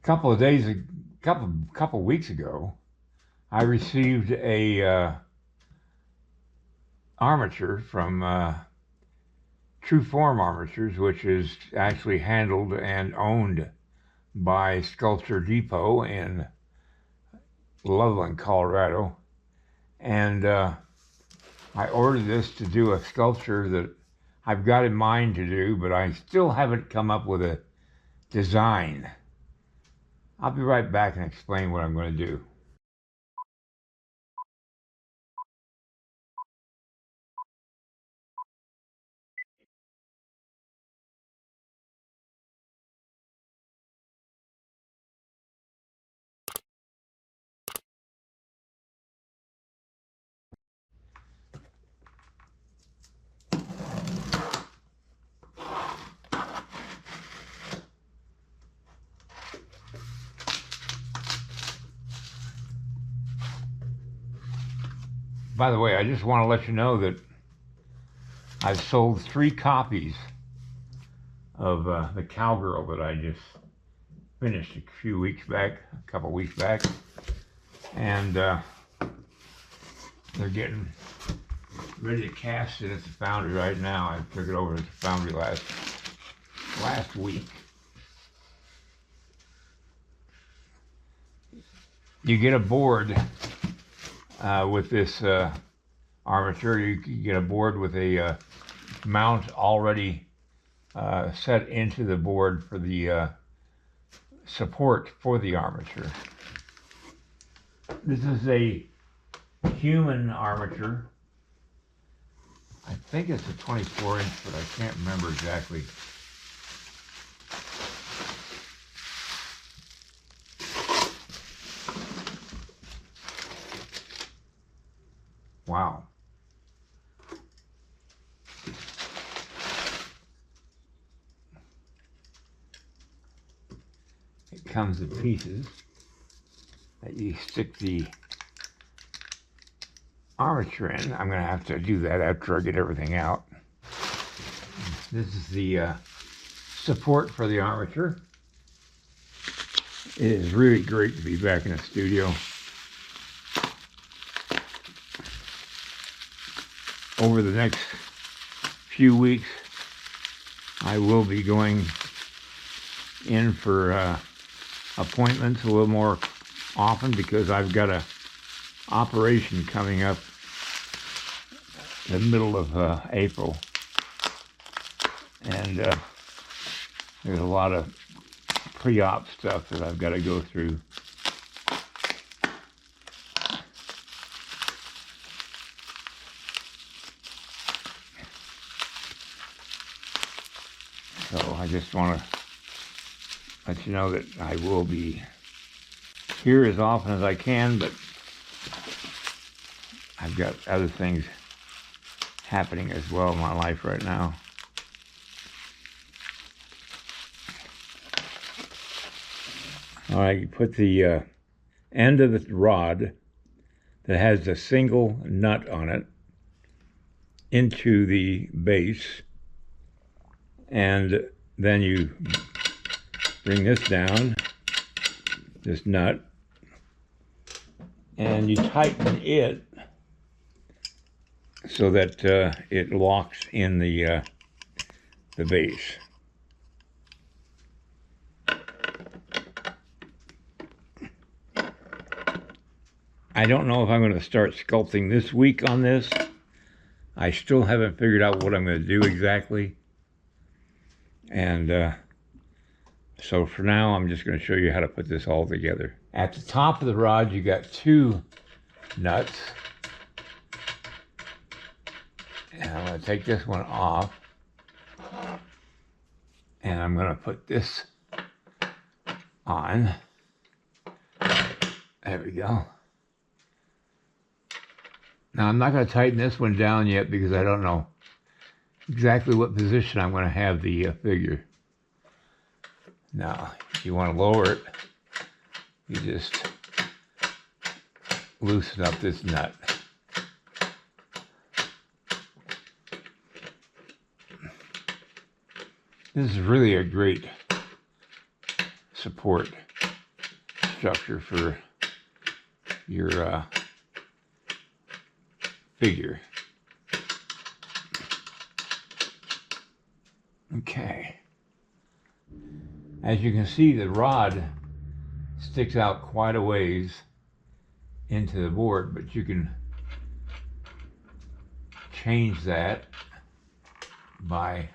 couple of days, couple weeks ago, I received a armature from TruForm Armatures, which is actually handled and owned by Sculpture Depot in Loveland, Colorado. And I ordered this to do a sculpture that I've got in mind to do, but I still haven't come up with a design. I'll be right back and explain what I'm going to do. By the way, I just want to let you know that I've sold 3 copies of the Cowgirl that I just finished a couple weeks back, and they're getting ready to cast it at the foundry right now. I took it over to the foundry last week. You get a board with this armature. You get a board with a mount already set into the board for the support for the armature. This is a human armature. I think it's a 24 inch, but I can't remember exactly. Wow. It comes in pieces that you stick the armature in. I'm going to have to do that after I get everything out. This is the support for the armature. It is really great to be back in the studio. Over the next few weeks, I will be going in for appointments a little more often because I've got a operation coming up in the middle of April, and there's a lot of pre-op stuff that I've got to go through. So I just want to let you know that I will be here as often as I can, but I've got other things happening as well in my life right now. All right, you put the end of the rod that has a single nut on it into the base, and then you bring this down, this nut, and you tighten it so that it locks in the base. I don't know if I'm going to start sculpting this week on this. I still haven't figured out what I'm going to do exactly. And so for now, I'm just going to show you how to put this all together. At the top of the rod, you got 2 nuts. And I'm going to take this one off. And I'm going to put this on. There we go. Now, I'm not going to tighten this one down yet because I don't know exactly what position I'm going to have the figure. Now, if you want to lower it, you just loosen up this nut. This is really a great support. structure for your figure. Okay. As you can see, the rod sticks out quite a ways into the board, but you can change that by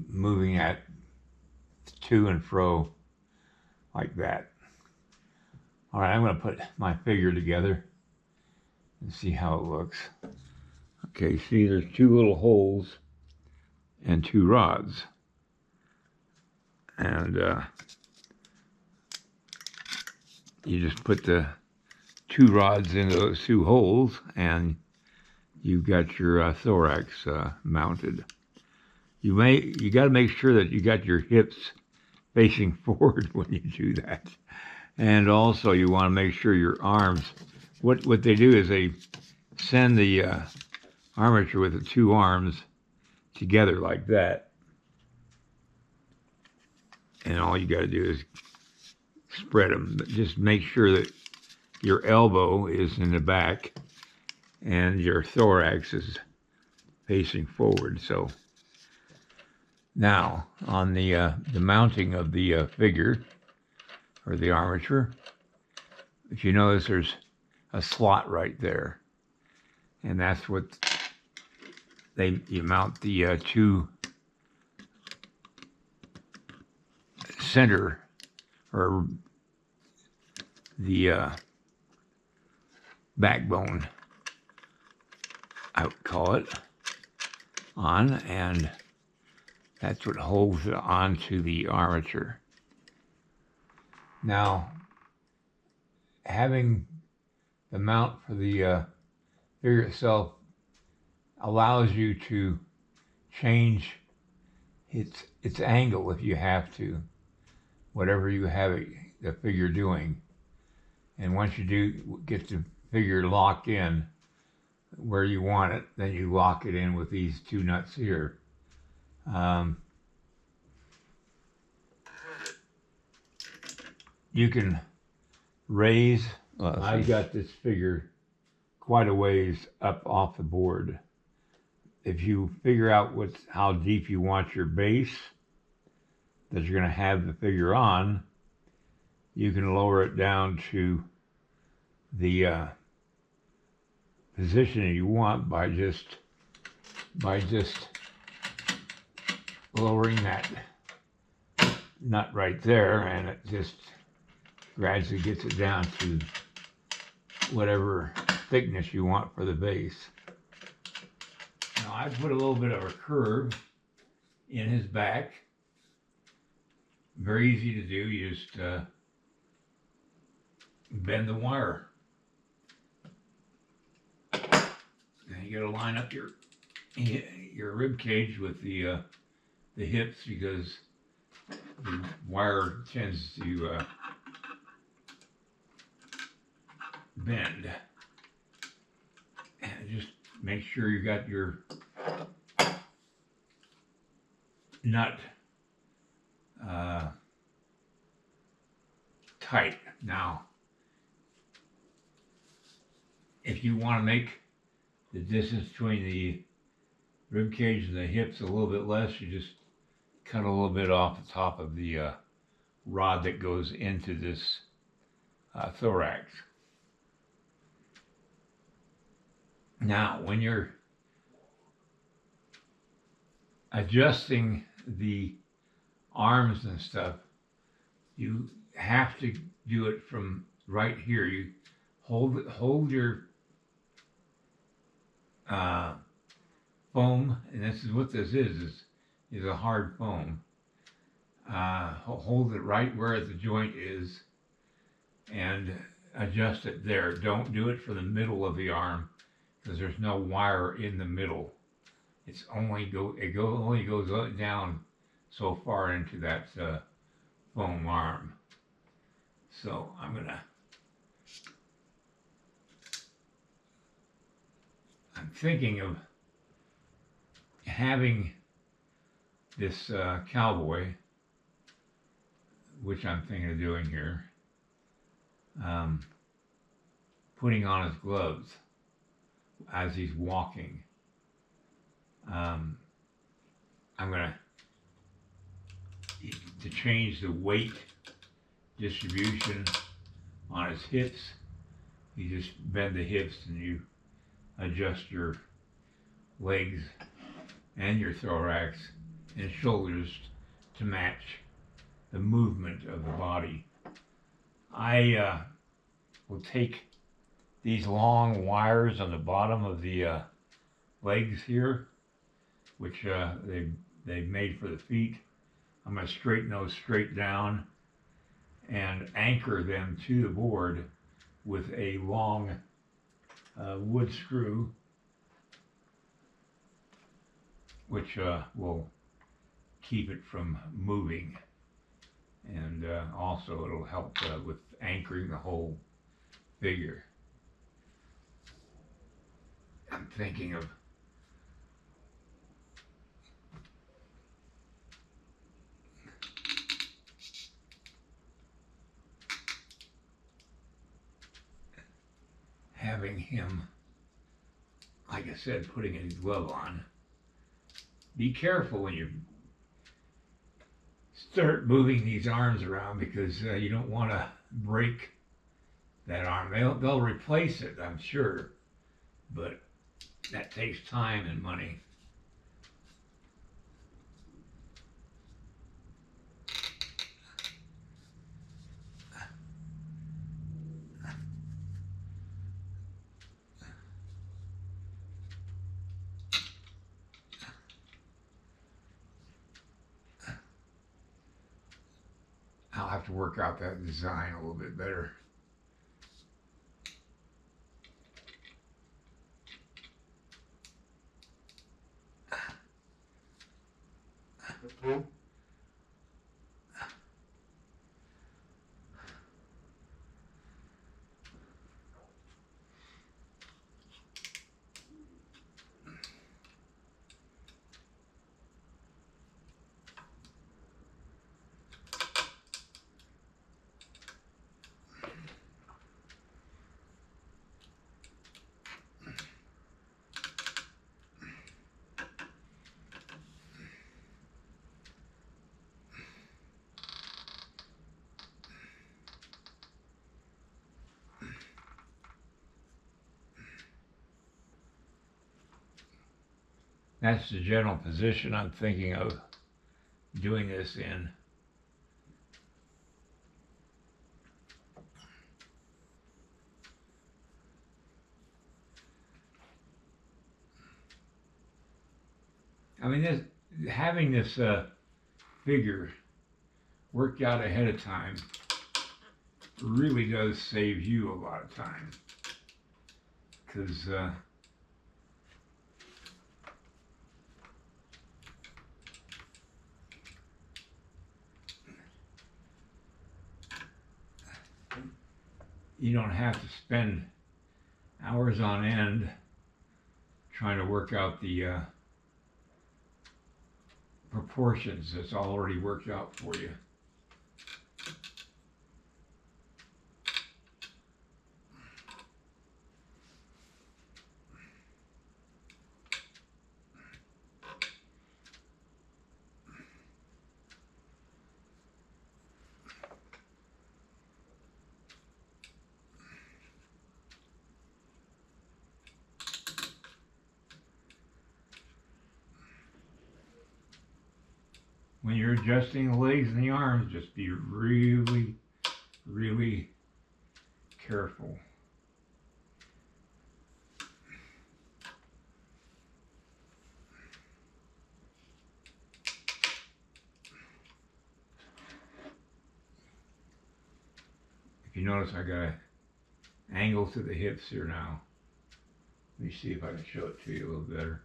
moving that to and fro like that. All right, I'm going to put my figure together and see how it looks. Okay, see, there's two little holes and two rods. And you just put the two rods into those two holes and you've got your thorax mounted. You got to make sure that you got your hips facing forward when you do that. And also you want to make sure your arms, what they do is they send the armature with the two arms together like that. And all you got to do is spread them. But just make sure that your elbow is in the back and your thorax is facing forward. So now on the mounting of the figure or the armature, if you notice, there's a slot right there, and that's what you mount the two center, or the backbone, I would call it, on, and that's what holds it onto the armature. Now, having the mount for the figure itself allows you to change its angle if you have to, whatever you have the figure doing. And once you do get the figure locked in where you want it, then you lock it in with these two nuts here. You can raise, I've got this figure quite a ways up off the board. If you figure out how deep you want your base that you're going to have the figure on, you can lower it down to the position you want by just lowering that nut right there, and it just gradually gets it down to whatever thickness you want for the base. Now I put a little bit of a curve in his back. Very easy to do. You just bend the wire. Now you got to line up your rib cage with the hips, because the wire tends to bend. And just make sure you got your nut tight. Now, if you want to make the distance between the rib cage and the hips a little bit less, you just cut a little bit off the top of the rod that goes into this thorax. Now, when you're adjusting the arms and stuff, you have to do it from right here. You hold your foam, and this is what this is a hard foam. Hold it right where the joint is and adjust it there. Don't do it for the middle of the arm, because there's no wire in the middle. It only goes down so far into that foam arm. So I'm thinking of having this cowboy, which I'm thinking of doing here, putting on his gloves as he's walking. I'm going to change the weight distribution on his hips. You just bend the hips and you adjust your legs and your thorax and shoulders to match the movement of the body. I will take these long wires on the bottom of the legs here, which they've made for the feet. I'm going to straighten those straight down and anchor them to the board with a long wood screw, which will keep it from moving, and also it'll help with anchoring the whole figure. I'm thinking of having him, like I said, putting his glove on. Be careful when you start moving these arms around, because you don't want to break that arm. They'll replace it, I'm sure, but that takes time and money. I'll have to work out that design a little bit better. That's the general position I'm thinking of doing this in. I mean, having this figure worked out ahead of time really does save you a lot of time, because you don't have to spend hours on end trying to work out the proportions. That's already worked out for you. When you're adjusting the legs and the arms, just be really, really careful. If you notice, I got an angle to the hips here now. Let me see if I can show it to you a little better.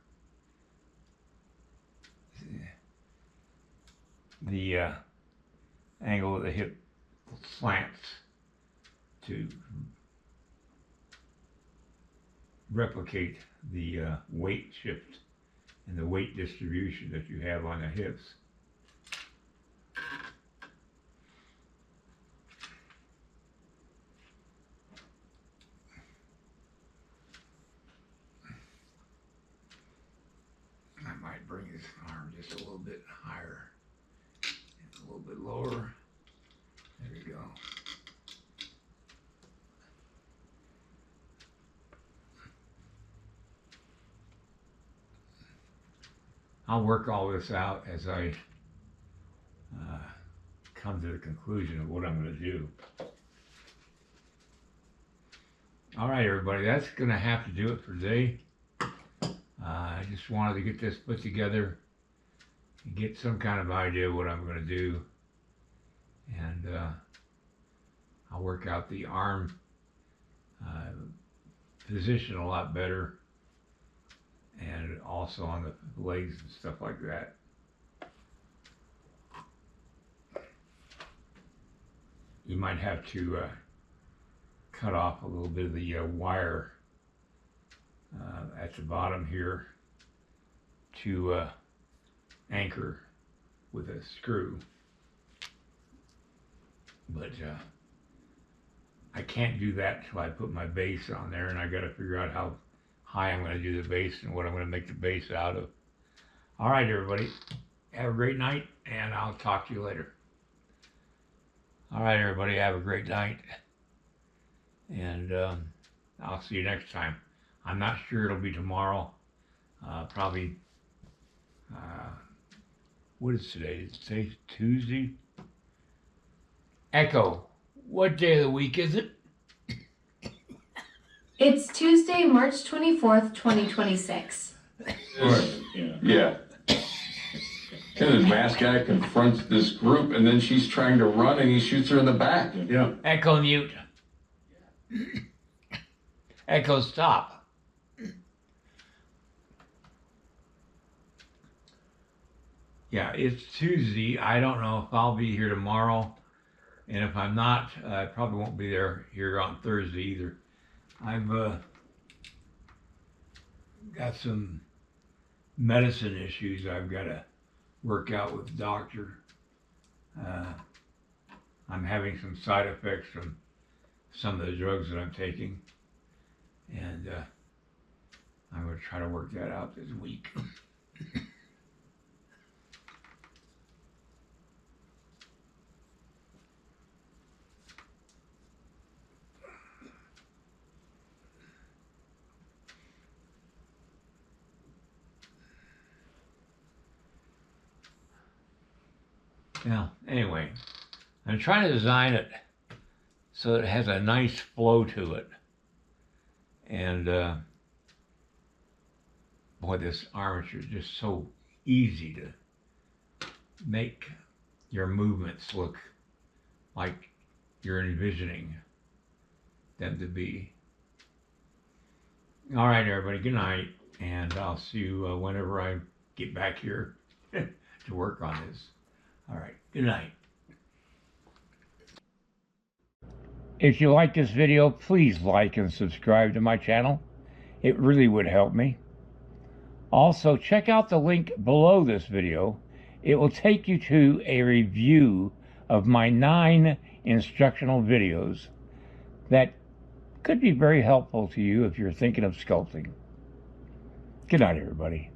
The angle of the hip slants to replicate the weight shift and the weight distribution that you have on the hips. I might bring this arm just a little bit higher and a little bit lower. There we go. I'll work all this out as I come to the conclusion of what I'm going to do. All right, everybody, that's going to have to do it for today. I just wanted to get this put together and get some kind of idea of what I'm going to do. And I'll work out the arm position a lot better, and also on the legs and stuff like that. You might have to cut off a little bit of the wire at the bottom here to anchor with a screw. But I can't do that till I put my base on there, and I got to figure out how high I'm going to do the base and what I'm going to make the base out of. All right, everybody, have a great night, and I'll talk to you later. All right, everybody, have a great night, and I'll see you next time. I'm not sure it'll be tomorrow. Probably, what is today? Is today Tuesday? Echo, what day of the week is it? It's Tuesday, March 24th, 2026. Yeah. And this masked guy confronts this group, and then she's trying to run, and he shoots her in the back. Yeah. Echo mute. Echo stop. Yeah, it's Tuesday. I don't know if I'll be here tomorrow, and if I'm not, I probably won't be here on Thursday either. I've got some medicine issues I've got to work out with the doctor. I'm having some side effects from some of the drugs that I'm taking, and I'm going to try to work that out this week. Now, anyway, I'm trying to design it so that it has a nice flow to it. And boy, this armature is just so easy to make your movements look like you're envisioning them to be. All right, everybody, good night. And I'll see you whenever I get back here to work on this. All right, good night. If you like this video, please like and subscribe to my channel. It really would help me. Also, check out the link below this video. It will take you to a review of my 9 instructional videos that could be very helpful to you if you're thinking of sculpting. Good night, everybody.